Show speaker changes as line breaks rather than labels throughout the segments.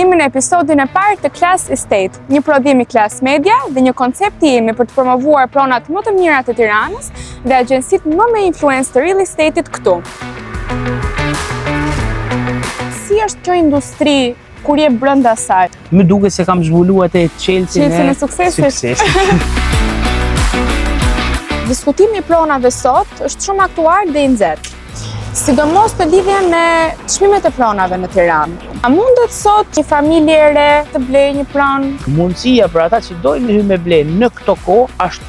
Jemi në episodin e parë të Class Estate, një prodhim i Class Media dhe një koncept i jemi për të promovuar pronat më të mira të Tiranës dhe agjensitë më me influencë të real estate-it këtu. Si është kjo industri kur je brenda saj?
Më duket se kam zhvuluar te Chelsea
e suksesit. Diskutimi i pronave sot është shumë aktual dhe i nxehtë, sidomos në lidhje me çmimet e pronave në Tiranë. A mundet sot që familje e re të blejë një pronë?
Mundësia për ata që dojnë me blej në këto kohë është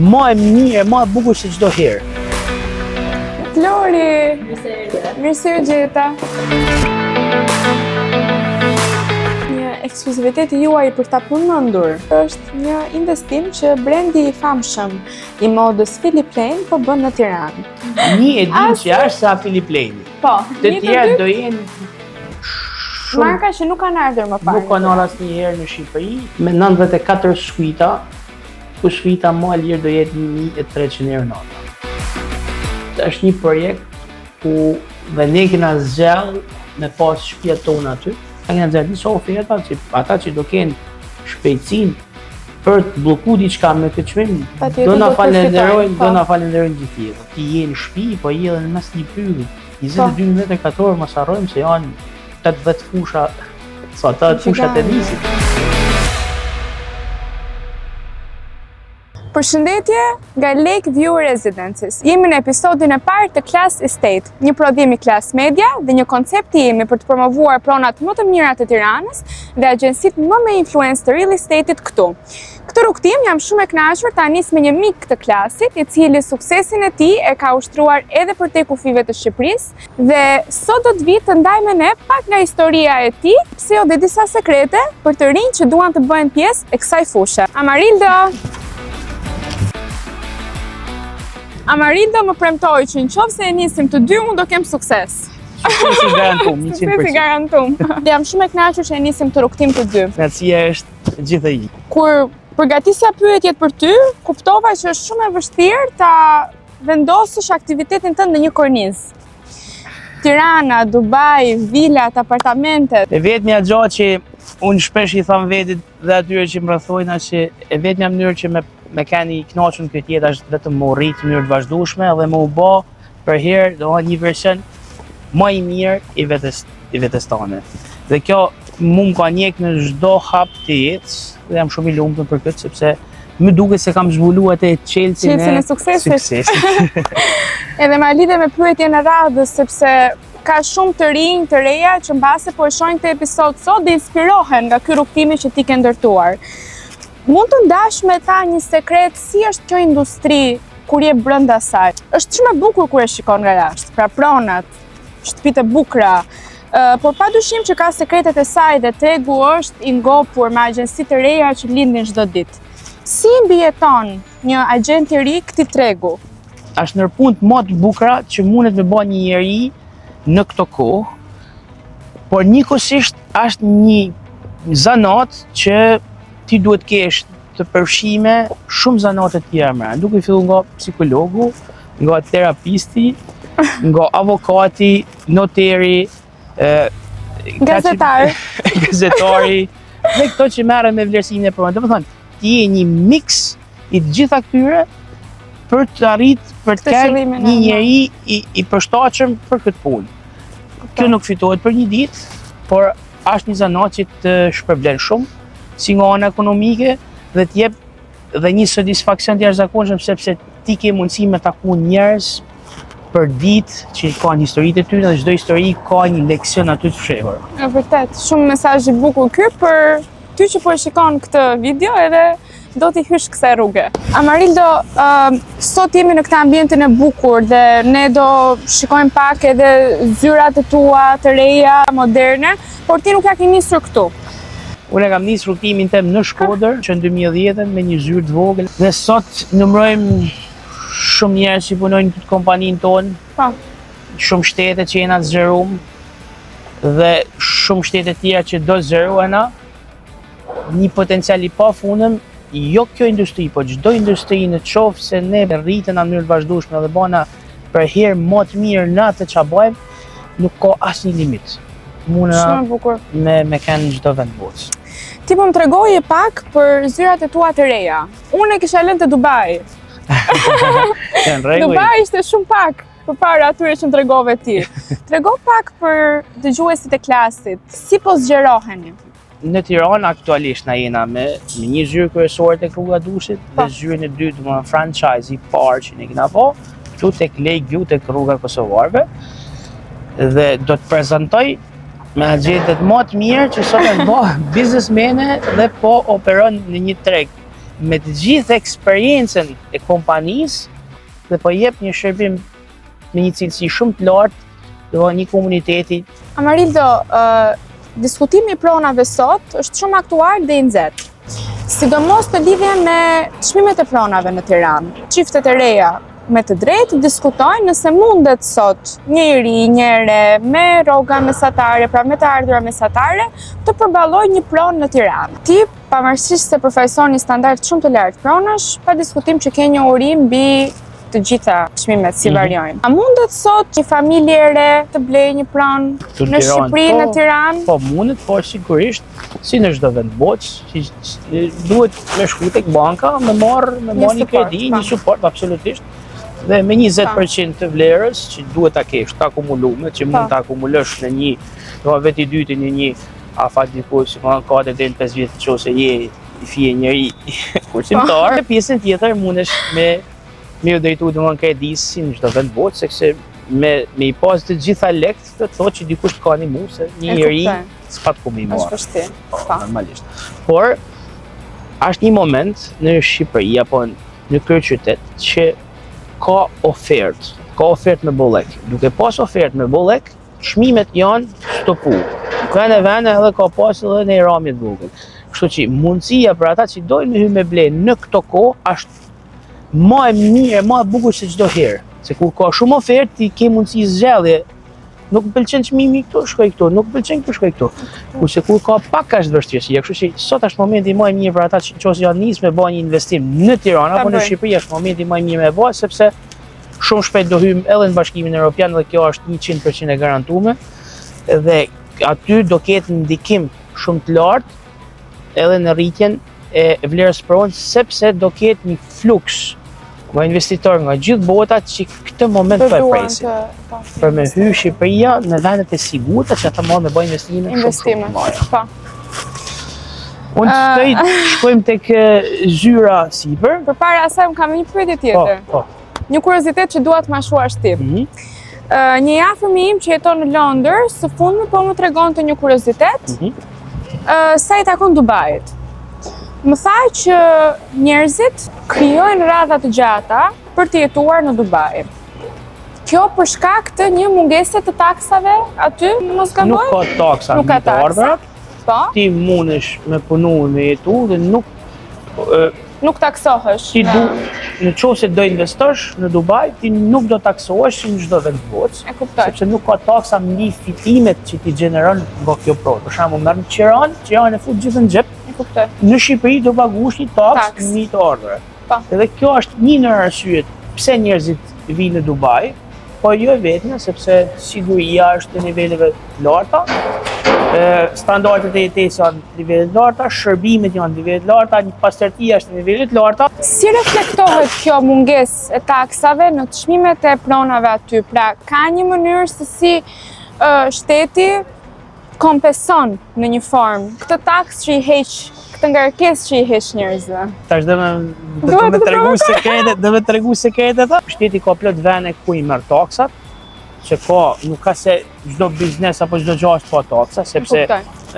më e mirë, më e bukur se çdo herë.
Flori, mirë se u gjeta. Një ekskluzivitet juaj për ta përmendur është një investim që brendi i famshëm i modës Philip Plein po bën në Tiranë.
Një e din që është sa Philip Plein.
Po,
të tjerë do jenë shumë
marka që nuk kanë ardhur më parë.
Nuk kanë ardhur asnjëherë në Shqipëri me 94 shkuita, ku shkuita më e lirë do jetë 1300 euro nota. Është një projekt ku dhe ne kena zgjell me pas shtëpiat tona aty. Kena zgjell disa oferta që ata që do kenë shpejtësinë për të bllokuar diçka me këtë çmim, do na falenderojnë gjithë tjerë. Ti je në shtëpi, po je edhe në mes një pylli. 22 metra katror, mos harrojmë se janë 80 fusha, sa 80 fusha tenisit.
Përshëndetje nga Lake View Residences. Jemi në episodin e parë të Class Estate, një prodhim i Class Media dhe një koncept i jemi për të promovuar pronat më të mira të Tiranës dhe agjensitë më me influencë të real estate-it këtu. Këtë rukëtim jam shumë e kënaqur ta nis me një mik të Klasit, i cili suksesin e tij e ka ushtruar edhe përtej kufive të Shqipërisë dhe sot do të vi të ndaj me ne pak nga historia e tij, pse jo dhe disa sekrete për të rinj që duan të bëhen pjesë e kësaj fushe. Amarildo më premtoi që nëse e nisim të dy, unë do kem sukses.
Suksesi garantum, 100%.
Suksesi garantum. Dhe jam shumë e kënaqur që e nisim të rukëtim të dy.
Kënaqësia është gjithëj.
Kur përgatisja pyetjet për ty, kuptova që është shumë e vështirë ta vendosësh aktivitetin tënd në një kornizë. Tirana, Dubai, vilat, apartamentet.
E vetmja gjë që unë shpesh i tham vetit dhe atyre që më rrethojnë që e vetmja mënyrë që me keni kënaqur në këtë jetë është vetëm më rrit në mënyrë të vazhdueshme dhe më u bë për herë do një version më i mirë i vetes tone. Dhe kjo më ka njek në çdo hap të jetës dhe jam shumë i lumtur për këtë sepse më duket se kam zhvuluar te Chelsea
e suksesit. Edhe ma lidhe me pyetjen e radhës sepse ka shumë të rinj, të reja që mbase po e shohin këtë episod sot dhe inspirohen nga ky rrugtimi që ti ke ndërtuar. Mund të ndash me ta një sekret si është kjo industri kur je brenda saj? Është shumë e bukur kur e shikon nga jashtë, pra pronat, shtëpitë e bukura, por padyshim që ka sekretet e saj dhe tregu është i ngopur me agjensi të reja që lindin çdo ditë. Si mbijeton një agent i ri këtij tregu?
Është ndër punët më të bukura që mundet me bë një njeri në këtë kohë, por njëkohësisht është një zanat që ti duhet kesh të përfshime shumë zanate të tjera. Duke filluar nga psikologu, nga terapisti, nga avokati, noteri, gazetari, dhe këto që merren me vlerësimin e pronave. Domethënë, ti je një mix i të gjitha këtyre për të për të kenë një njeri i përshtatshëm për këtë punë. Kjo nuk fitohet për një ditë, por është një zanat që të shpërblen shumë si nga ana ekonomike dhe të jep dhe një satisfaksion të jashtëzakonshëm sepse ti ke mundësi me taku njerëz për ditë që kanë historitë e tyre dhe çdo histori ka një leksion aty të fshehur.
E vërtet, shumë mesazh i bukur ky për ty që po e shikon këtë video edhe do t'i hysh kësaj rruge. Amarildo, sot jemi në këtë ambientin e bukur dhe ne do shikojmë pak edhe zyrat e tua të reja, moderne, por ti nuk ja ke nisur këtu.
Unë kam nisur rrugtimin tim në Shkodër që në 2010 me një zyrë të vogël. Dhe sot numërojmë shumë njerëz që punojnë në kompaninë tonë. Shumë shtete që jena të zgjeruar dhe shumë shtete tjera që do zgjerohena. Një potencial i pafundëm, jo kjo industri, po çdo industri në qoftë se ne rritena në mënyrë të vazhdueshme dhe bëna për herë më të mirë në atë çfarë bëjmë, nuk ka asnjë limit. muna
Shumë e bukur.
me kanë çdo vend botë.
Ti po më tregoje pak për zyrat e tua të reja. Unë e kisha lënë te Dubai.
Janë rregull.
Dubai ishte shumë pak përpara atyre që më tregove ti. Trego pak për dëgjuesit e klasit. Si po zgjeroheni?
Në Tiranë aktualisht na jena me një zyrë kryesore tek rruga Dushit dhe zyrën e dytë, domethënë franchise i parë që ne kena po, këtu tek Lakeview tek rruga Kosovarëve. Dhe do të prezantoj me agjentet më të mirë që sot janë bo biznesmene dhe po operon në një treg me të gjithë eksperiencën e kompanisë dhe po jep një shërbim me një cilësi shumë të lartë, do një komuniteti.
Amarildo, diskutimi i pronave sot është shumë aktual dhe i nxehtë. Sidomos në lidhje me çmimet e pronave në Tiranë. Çiftet e reja me të drejtë diskutojnë nëse mundet sot një i ri, një e re, me rroga mesatare, pra me të ardhura mesatare, të përballojë një pronë në Tiranë. Ti, pavarësisht se përfaqëson një standard shumë të lartë pronash, pa diskutim që ke një uri mbi të gjitha çmimet si variojnë. A mundet sot një familje e re të blejë një pronë në Shqipëri, në Tiranë?
Po mundet, po sigurisht, si në çdo vend botë, duhet me shku tek banka, me marr një kredi, një suport absolutisht. Dhe me 20% të vlerës që duhet ta kesh të akumulume, që mund ta akumulosh në një, vetë i dyti në një afat diku që ka deri në 5 vjet nëse je i fije njëri kursimtar. Pjesën tjetër mundesh me u drejtu domethënë kredis si në çdo vend botë, sekse me i pas të gjitha lekt të thotë që dikush ka një mu se një njeri s'pat ku më i marr.
Është vështirë.
Normalisht. Por është një moment në Shqipëri apo në kryeqytet që ka ofertë me bollek. Duke pas ofertë me bollek, çmimet janë stopu. Ka në vende edhe ka pas edhe në ramje të vogël. Kështu që mundësia për ata që dojnë me hy me ble në këto kohë është më e mirë, më e bukur se çdo herë. Se kur ka shumë ofertë, ti ke mundësi zgjedhje. Nuk më pëlqen çmimi këtu, shkoj këtu, nuk më pëlqen këtu, shkoj këtu. Kurse kur ka pak kaq vështirësi, kështu që sot është momenti më i mirë për ata që nëse janë nisë me bëj një investim në Tiranë apo në Shqipëri, është momenti më i mirë me bëj sepse shumë shpejt do hyjmë edhe në Bashkimin Evropian dhe kjo është 100% e garantuar. Dhe aty do ketë ndikim shumë të lartë edhe në rritjen e vlerës pronës sepse do ketë një fluks nga investitor nga gjithë botat që këtë moment po e presin. Për me hy Shqipëria në vendet e sigurta që ata mund të bëjnë investime shumë të mëdha. Unë të shkojmë tek zyra sipër.
Përpara asaj kam një pyetje tjetër. Një kuriozitet që dua të ma shuash ti. Një afërm im që jeton në Londër, së fundmi po më tregonte një kuriozitet sa i takon Dubait. Më tha që njerëzit krijojnë radha të gjata për të jetuar në Dubai. Kjo për shkak të një mungese të taksave aty, mos gaboj?
Nuk ka taksa në të ardhurat. Ti mundesh me punu me jetu dhe
nuk taksohesh.
Ti nëse do investosh në Dubai, ti nuk do taksohesh në çdo vend botë.
E kuptoj.
Sepse nuk ka taksa mbi fitimet që ti gjeneron nga kjo prodhë. Për shembull, merr në Tiranë e fut gjithë në xhep. Në Shqipëri do paguash një taksë mbi të ardhurat. Edhe kjo është një në arsyet pse njerëzit vinë në Dubai, po jo vetëm sepse siguria është në niveleve të larta, standardet e jetesës janë në nivele të larta, shërbimet janë në nivele të larta, pastërtia është në nivele të larta. Si
reflektohet kjo mungesë e taksave në çmimet e pronave aty? Pra, ka një mënyrë se si shteti kompenson në një formë këtë taksë që i heq, këtë ngarkesë që i heq njerëzve?
Tash do me tregu sekretet. Shteti ka plot vende ku i merr taksat, që nuk ka se çdo biznes apo çdo gjë është pa taksa, sepse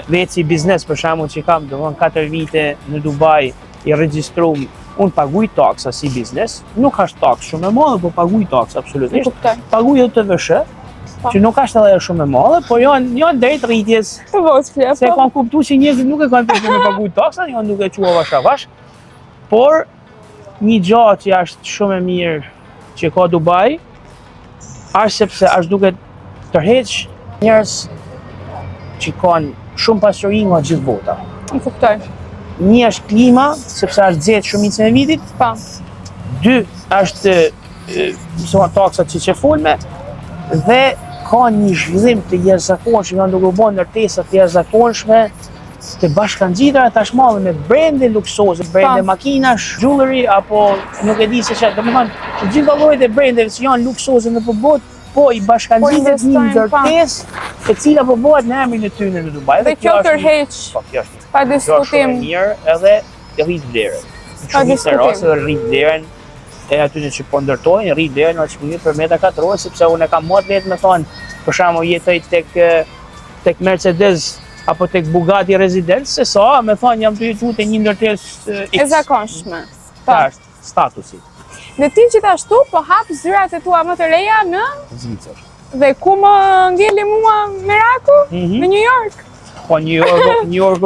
vetë si biznes për shembull që kam 4 vite në Dubai i regjistruar, unë paguaj taksa si biznes, nuk është taksë shumë e madhe, po paguaj taksë absolutisht. Paguaj edhe TVSH, që nuk është edhe shumë e madhe, po janë drejt rritjes. Se kam kuptuar që njerëzit nuk e kanë përshtypjen me paguaj taksën, janë duke qua vash avash. Por një gjë që është shumë e mirë që ka Dubai, është sepse është duke tërheq njerëz që kanë shumë pasuri nga gjithë bota.
Më kuptoj.
Një është klima, sepse është nxehtë shumicën e vitit. 2 është taksat që folme, dhe ka një zhvillim të jashtëzakonshëm, janë duke u bërë ndërtesa të jashtëzakonshme të bashkangjitra tashmë me brende luksoze, brende makinash, jewelry apo nuk e di se çfarë, domethënë të gjitha llojet e brendeve që janë luksoze në botë, po i bashkangjitet një ndërtesë e cila po bëhet në emrin e tyre në Dubai.
Dhe kjo tërheq pa diskutim.
Mirë edhe të rrit vlerën.
Pa diskutim.
Rrit vlerën e aty që po ndërtojnë, rrit vlerën në çmimi për meta katrore, sepse unë kam marrë vetë me thonë, për shembull jetoj tek Mercedes apo tek Bugatti Residence, se sa, me thonë jam të jetu të një ndërtesë
e zakonshme.
Statusi.
Dhe ti gjithashtu po hap zyrat e tua më të reja në
Zvicër.
Dhe ku më ngeli mua meraku? Në New York.
Po New York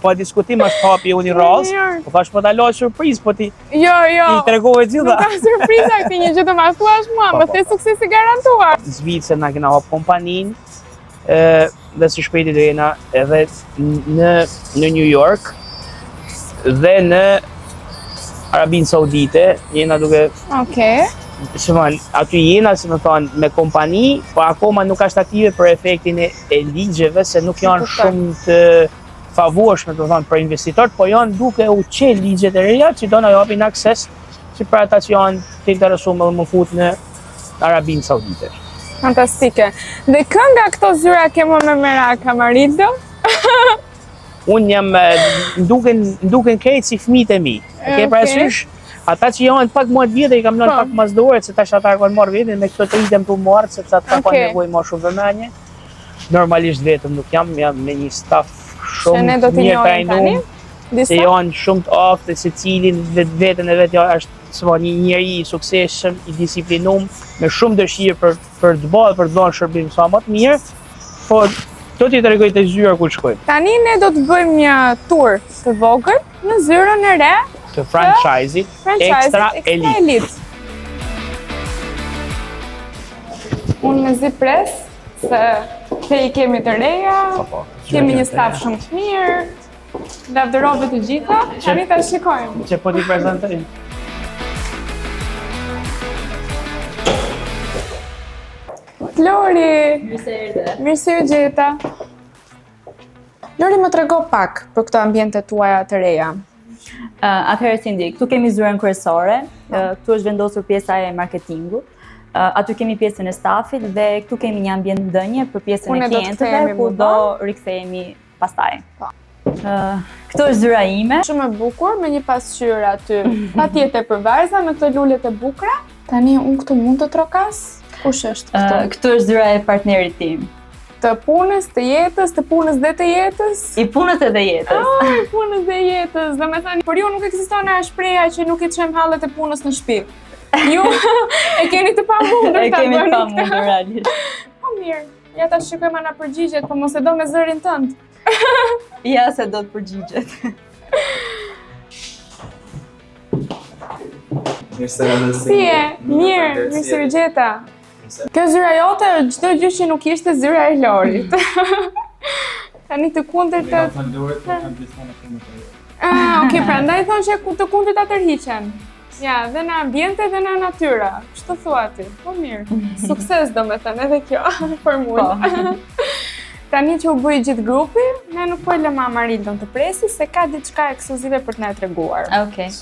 pa diskutim është hapi unë i rast. Po thash po ta lë surprizë, po ti.
Jo.
Ti tregove gjitha.
Nuk ka surpriza, ti një gjë të ma thuash mua, më the suksesi garantuar.
Zvicër na kena hap kompaninë, dhe së shpejti do jena edhe në New York dhe në Arabinë Saudite, jena duke...
Okej.
Aty jena, si më thonë, me kompani, po akoma nuk është aktive për efektin e ligjeve, se nuk janë shumë të favorshme, të thonë, për investitorët, po janë duke u qelë ligjet e reja, që do në japin akses që për ata që janë të interesuar më fut në Arabinë Saudite.
Fantastike. Dhe kë nga këto zyra ke më me merak, Amarildo?
Unë jam nduken krejt si fëmijët e mi. E ke parasysh? Ata që janë pak më të vjetë i kam lënë pak mas dore, se tash ata kanë marrë vetin, me këto të idem të marrë, sepse ata kanë nevojë më shumë vëmendje. Normalisht vetëm nuk jam me një staf shumë mirë trajnuar, se janë shumë të aftë, se cilin vetën e vetë është një njeri i suksesshëm, i disiplinuar, me shumë dëshirë për të dhënë shërbim sa më të mirë, po do t'i tregoj të zyra ku shkojmë.
Tani ne do të bëjmë një tur të vogël në zyrën e re
të franchise-it Extra Elite.
Unë me zi pres se te i kemi të reja, kemi një staf shumë të mirë, lavdërove të gjitha, tani ta shikojmë.
Që po t'i prezentojmë.
Lori!
Mirë se
u gjeta. Lori, më trego pak për këto ambiente tuaja të reja.
Atëherë Cindy, këtu kemi zyrën kryesore, këtu është vendosur pjesa e marketingut, aty kemi pjesën e stafit dhe këtu kemi një ambient ndënje për pjesën e klientëve ku do rikthehemi pastaj. Këtu është zyra ime.
Shumë e bukur, me një pasqyrë aty. Patjetër për vajza me këto lulet e bukura. Tani unë këtu mund të trokas? Kush është këtu?
Këtu është zyra e partnerit tim.
Të punës, të jetës, të punës dhe të jetës?
I punës edhe jetës.
I punës dhe jetës. Dhe me thënë, për ju nuk ekziston e shpreha që nuk i të shem hallet e punës në shtëpi. Ju e keni të pamundur
ta bëni këtë. E kemi të pamundur, realisht.
Po mirë, ja ta shikojmë ana përgjigjet, po mos e do me zërin tënd.
Ja se do të përgjigjet.
Si e? Mirë, mirë se u gjeta. Kjo zyra jote, çdo gjë që nuk ishte zyra e Lorit. Tani të kundërtat. Okej, prandaj thonë që të kundërtat tërhiqen. Ja, dhe në ambiente dhe në natyra. Ç'të thua ti? Po mirë. Sukses domethënë edhe kjo për mua. Tani që u bëj gjithë grupi, ne nuk po e lëmë Amarildon të presi se ka diçka ekskluzive për të na treguar.
Okej.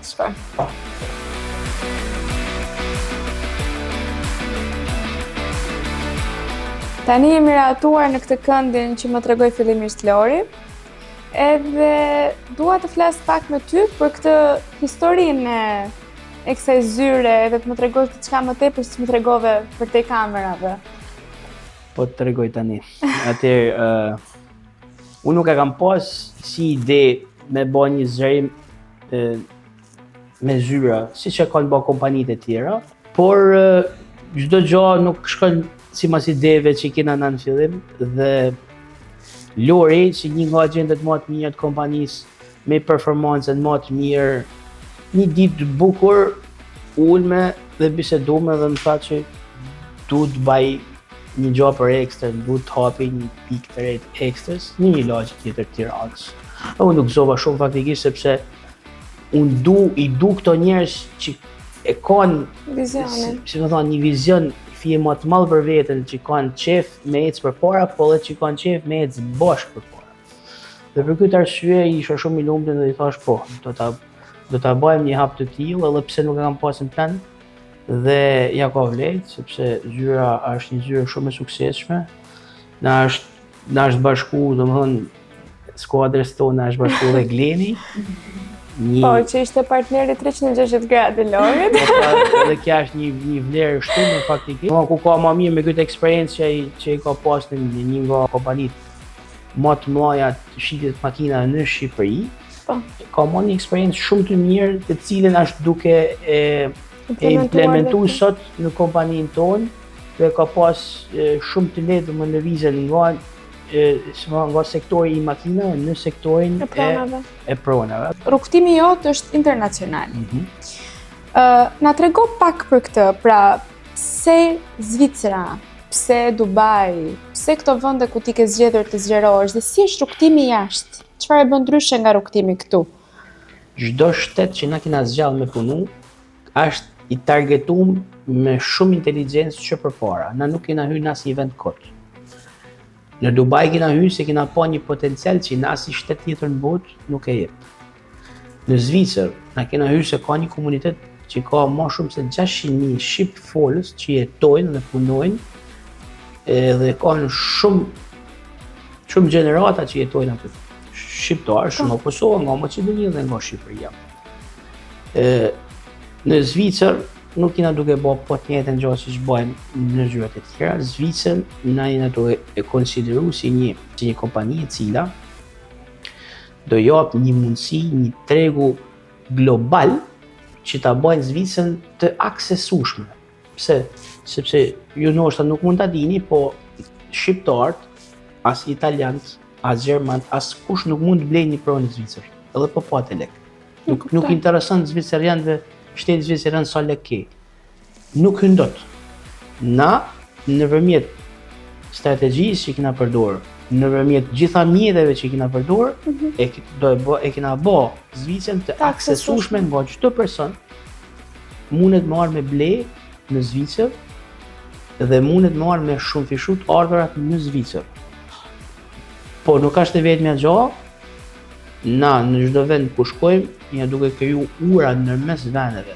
Çfarë? Tani jemi ratuar në këtë këndin që më tregoi fillimisht Lori, edhe dua të flas pak me ty për këtë historinë e kësaj zyre, edhe të më tregosh diçka më tepër se më tregove për te kamerave.
Po të tregoj tani. Atëherë, unë nuk e kam pas si ide me bë një zërim me zyra, siç e kanë bërë kompanitë e tjera, por çdo gjë nuk shkon sipas ideve që kena në fillim dhe Lori, që një nga agentët më të mirë të kompanisë me performancën më të mirë, një ditë të bukur ulme dhe bisedume dhe më tha që duhet të baj një gjë për ekstra, duhet të hapi një pikë të re të ekstrës në një lagje tjetër të Tiranës. Unë nuk gëzova shumë faktikisht sepse unë i du këto njerëz që e kanë, si më thonë, një vizion fije më të madh për veten që kanë qef me ecë përpara, po edhe që kanë qef me ecë bashkë përpara. Dhe për këtë arsye isha shumë i lumtur dhe i thash po, do ta bëjmë një hap të tillë, edhe pse nuk e kam pasur në plan. Dhe ja ka vlerë sepse zyra është një zyrë shumë e suksesshme. Na është bashku, domethënë skuadrës tonë na është bashku dhe Gleni.
Po, që ishte partneri 360 gradë Lorit.
Edhe kja është një vlerë shumë faktikisht. Ku ka më mirë me këtë eksperiencë që i ka pas në një nga kompanitë më të mëdha të shitjes makina në Shqipëri. Ka marrë një eksperiencë shumë të mirë, të cilën është duke e implementuar sot në kompaninë tonë dhe ka pas shumë të lehtë më lëvizjen nga sektori i makinave në sektorin e pronave.
Rrugtimi jot është internacional. Na trego pak për këtë, pra pse Zvicra, pse Dubai, pse këto vende ku ti ke zgjedhur të zgjerohesh dhe si është rrugtimi jashtë? Çfarë e bën ndryshe nga rrugtimi këtu?
Çdo shtet që na kena zgjallë me punu është i targetuar me shumë inteligjencë që përpara. Na nuk kena hyrë në asnjë vend kot. Në Dubai kena hyrë se kena pa një potencial që në asnjë shtet tjetër në botë nuk e jep. Në Zvicër na kena hyrë se ka një komunitet që ka më shumë se 600.000 shqip folës që jetojnë dhe punojnë dhe kanë shumë gjenerata që jetojnë aty. Shqiptarë shumë nga Kosova, nga Maqedonia dhe nga Shqipëria. Në Zvicër nuk jena duke bë po të njëjtën gjë siç bëjmë në zyrat e tjera. Zvicër na jena duke e konsideru si një kompani e cila do jap një mundësi, një tregu global që ta bëjnë Zvicrën të aksesueshme. Pse? Sepse ju ndoshta nuk mund ta dini, po shqiptarët, as italianët, as gjermanët, as kush nuk mund të blejë një pronë në Zvicër, edhe po patë lek. Nuk intereson zvicerianëve shteti zviceran sa lek ke. Nuk hyndot. Na, nëpërmjet strategjisë që kena përdorur, nëpërmjet gjitha mjeteve që kena përdorur, e kena bë Zvicrën të aksesueshme nga çdo person. Mundet marrë me ble në Zvicër dhe mundet marrë me shumëfishu të ardhurat në Zvicër. Po nuk është e vetmja gjë, na në çdo vend ku shkojmë, ja duke kriju ura ndërmes vendeve.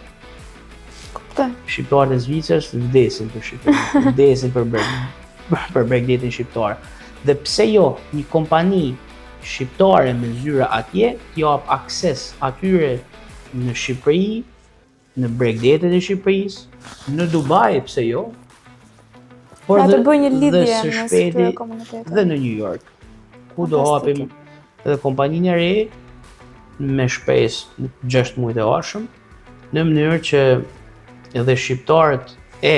Shqiptarët e Zvicrës vdesin për Shqipërinë, vdesin për Bregdetin shqiptar. Dhe pse jo një kompani shqiptare me zyra atje t'jap akses atyre në Shqipëri, në Bregdetet e Shqipërisë, në Dubai, pse jo? Por
të bëjë një lidhje
mes këtyre komuniteteve dhe në New York, ku do hapim edhe kompaninë e re me shpresë në 6 muajt e ardhshëm, në mënyrë që edhe shqiptarët e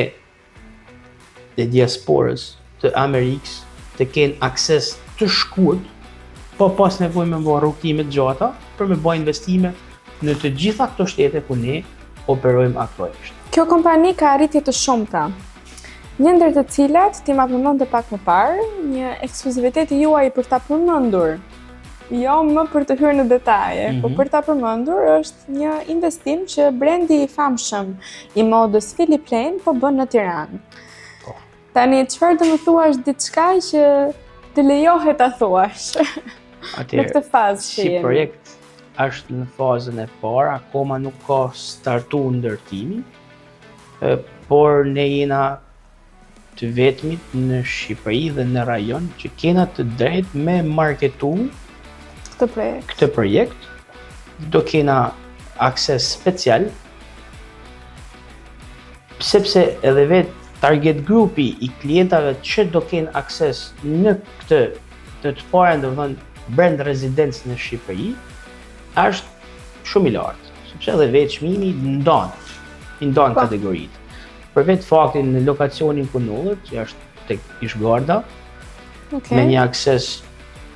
diasporës të Amerikës të kenë akses të shkurt, po pas nevojë me bë rrugtime të gjata për me bë investime në të gjitha këto shtete ku ne operojmë aktualisht.
Kjo kompani ka arritje të shumta, një ndër të cilat ti ma përmendë pak më parë, një ekskluzivitet juaj për ta përmendur. Jo më për të hyrë në detaje, po për ta përmendur është një investim që brendi i famshëm i modës Philip Plein po bën në Tiranë. Tani çfarë do më thuash diçka që të lejohet ta thuash? Në këtë fazë që jemi.
Si projekt është në fazën e parë, akoma nuk ka startu ndërtimi, por ne jena të vetmit në Shqipëri dhe në rajon që kena të drejtë me marketu këtë projekt. Do kena akses special, sepse edhe vetë target grupi i klientave që do kenë akses në këtë të parën do thënë brand residence në Shqipëri është shumë i lartë, sepse edhe vetë çmimi ndon kategoritë. Për vetë faktin në lokacionin ku ndodhet, që është tek Ishgarda, me një akses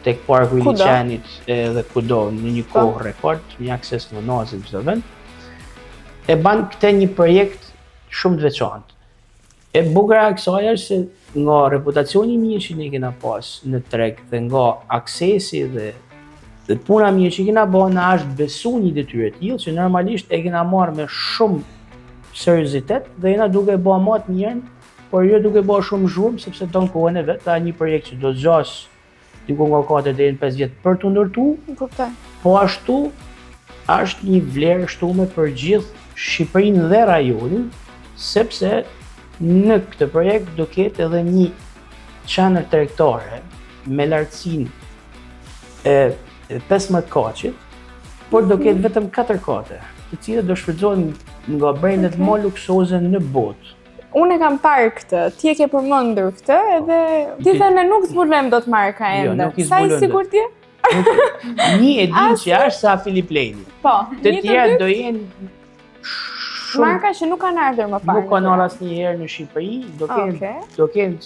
tek parku i Liçenit edhe kudo në një kohë rekord, një akses në nazë çdo vend, e ban këtë një projekt shumë të veçantë. E bukura e kësaj është se nga reputacioni mirë që ne kena pas në treg dhe nga aksesi dhe puna mirë që kena bërë na është besu një detyrë e tillë që normalisht e kena marrë me shumë seriozitet dhe jena duke bërë më të mirën por jo duke bërë shumë zhurmë, sepse don kohën e vet, një projekt që do zgjas diku nga 4 deri në 5 vjet për të ndërtu.
Kuptoj.
Po ashtu është një vlerë shtume për gjithë Shqipërinë dhe rajonin, sepse në këtë projekt do ketë edhe një çanër tregtare me lartësinë e 15 kaqit, por do ketë vetëm 4 kate, të cilat do shfrytëzohen nga brendet më luksoze në botë.
Unë e kam parë këtë, ti e ke përmendur këtë edhe ti thënë nuk zbulojmë dot marka ende.
Jo, nuk i
Sa i
zbulojmë
sigurt je?
Një e din që është sa Philip Lane.
Po,
Të tjerë do jenë
marka që nuk kanë ardhur më parë.
Nuk kanë ardhur asnjëherë në Shqipëri, do kenë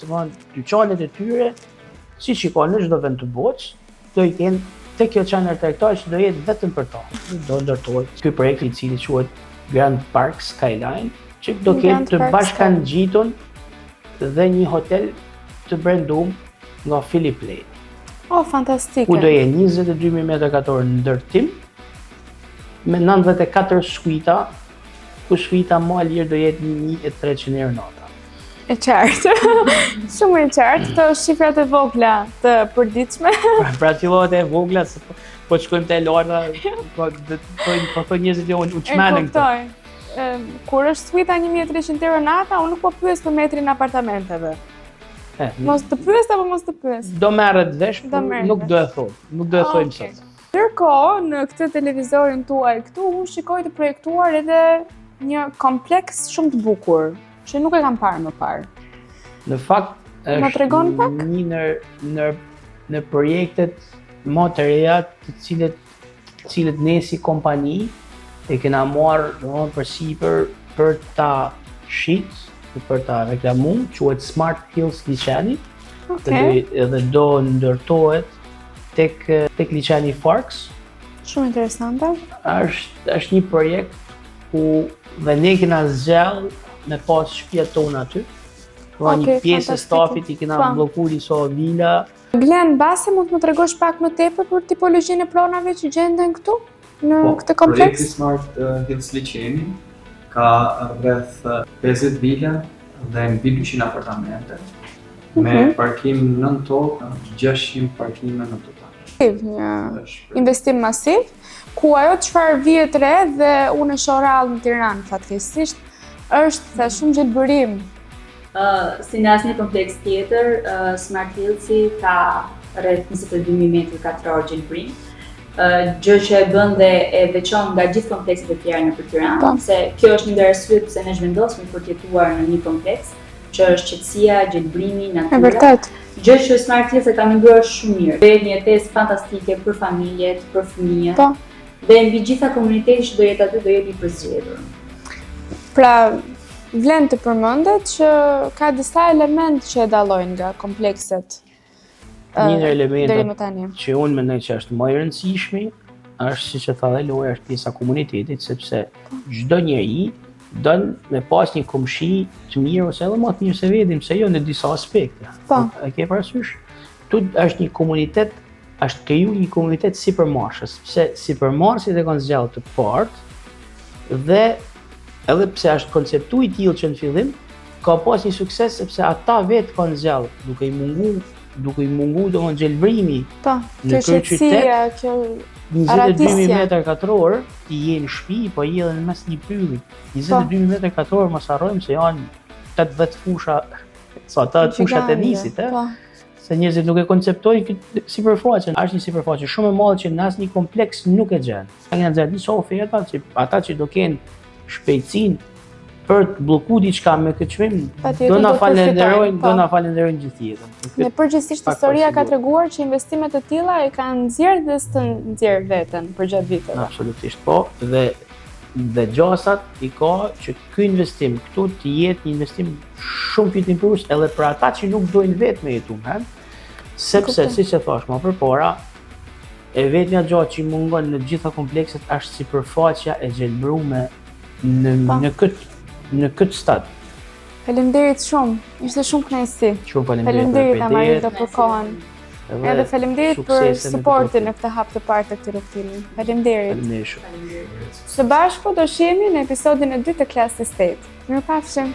dyqanet e tyre, siç i kanë në çdo vend të botës, do i kenë tek kjo çanër tregtar që do jetë vetëm për ta. Do ndërtohet ky projekt i cili quhet Grand Park Skyline, që do ketë të bashkangjitur dhe një hotel të brendum nga Philip Lane.
Oh, fantastike.
Ku do jenë 22.000 m2 në ndërtim, me 94 suita, ku suita më e lirë do jetë 1.300 euro nata.
E qartë. Shumë e qartë, të shifrat e vogla të përditshme.
Pra fillohet e vogla, se po të shkojmë të e larta, po thoi njerëzit jo u çmenden këto.
Kur është suita 1.300 euro nata, unë nuk po pyes për metrin apartamenteve. Mos të pyes apo mos të pyes?
Do merret vesh, nuk do e thoj. Nuk do e thojmë sot.
Ndërkohë, në këtë televizorin tuaj këtu, unë shikoj të projektuar edhe një kompleks shumë të bukur, që nuk e kam parë më parë.
Në fakt, është një në projektet më të reja të cilët ne si kompani e kena marrë përsipër për ta shit, për ta reklamu, quhet Smart Hills liçeni, edhe do ndërtohet tek liçeni Farks.
Shumë interesante.
Është një projekt ku dhe ne kena zgjell me pas shtëpiat tona aty. Një pjesë e stafit i kena bllokuar disa vila.
Glen, base mund të më tregosh pak më tepër për tipologjinë e pronave që gjenden këtu në këtë kompleks?
Projekti Smart Hills liçeni ka rreth 50 vila dhe mbi 200 apartamente, me parkim nën tokë, 600 parkime në total.
Një investim masiv, ku ajo çfarë vihet re dhe unë e shoh rrallë në Tiranë fatkeqësisht, është sa shumë gjelbërim.
Si në asnjë kompleks tjetër, Smart Hillsi ka rreth 22.000 m2 gjelbërim. Gjë që e bën dhe e veçon nga gjithë komplekset e tjera nëpër Tiranë, se kjo është një nga arsyet pse ne zhvendosmi për të jetuar në një kompleks, që është qetësia, gjelbërimi, natyra.
E vërtet.
Gjë që Smart Hills e ka menduar shumë mirë. Dhe një jetesë fantastike për familjet, për fëmijët. Dhe mbi gjitha komuniteti që do jetë aty do jetë i përzgjedhur.
Pra, vlen të përmendet që ka disa elementë që e dallojnë nga komplekset.
Një element që unë mendoj që është më i rëndësishmi është, siç e tha dhe Lori, është pjesa komunitetit, sepse çdo njeri don me pas një komshi të mirë ose edhe më të mirë se vetim, se jo në disa aspekte. E ke parasysh? Tu është një komunitet, është kriju një komunitet sipërmarrësh, sepse sipërmarrësit e kanë zgjallë të partë dhe edhe pse është konceptu i tillë që në fillim ka pas një sukses sepse ata vetë kanë zgjallë duke i mungu do në gjelbrimi në kryeqytet, 22.000 m2 i jenë shpi, po i edhe në mes një pylli. 22.000 m2 mos harrojmë se janë 80 fusha, sa ata fushat e nisit, se njerëzit nuk e konceptojnë këtë sipërfaqe. Është një sipërfaqe shumë e madhe që në asnjë kompleks nuk e gjen. Kena nxjerrë disa oferta që ata që do kenë shpejtësinë për të bllokuar diçka me këtë çmim, do na falenderojnë gjithë jetën.
Në përgjithësisht historia ka treguar që investimet e tilla e kanë nxjerrë dhe të nxjerrë veten përgjatë viteve.
Absolutisht po, dhe gjasat i ka që ky investim këtu të jetë një investim shumë fitimprus edhe për ata që nuk dojnë vetë me jetu, sepse siç e thash më përpara, e vetmja gjë që i mungon në gjitha komplekset është sipërfaqja e gjelbëruar në këtë stad.
Faleminderit shumë, ishte shumë kënaqësi.
Shumë faleminderit
Amarita për kohën. Edhe faleminderit për suportin në këtë hap të parë të këtij rrugtimi. Faleminderit. Së bashku do shihemi në episodin e 2 të Class Estate. Mirupafshim.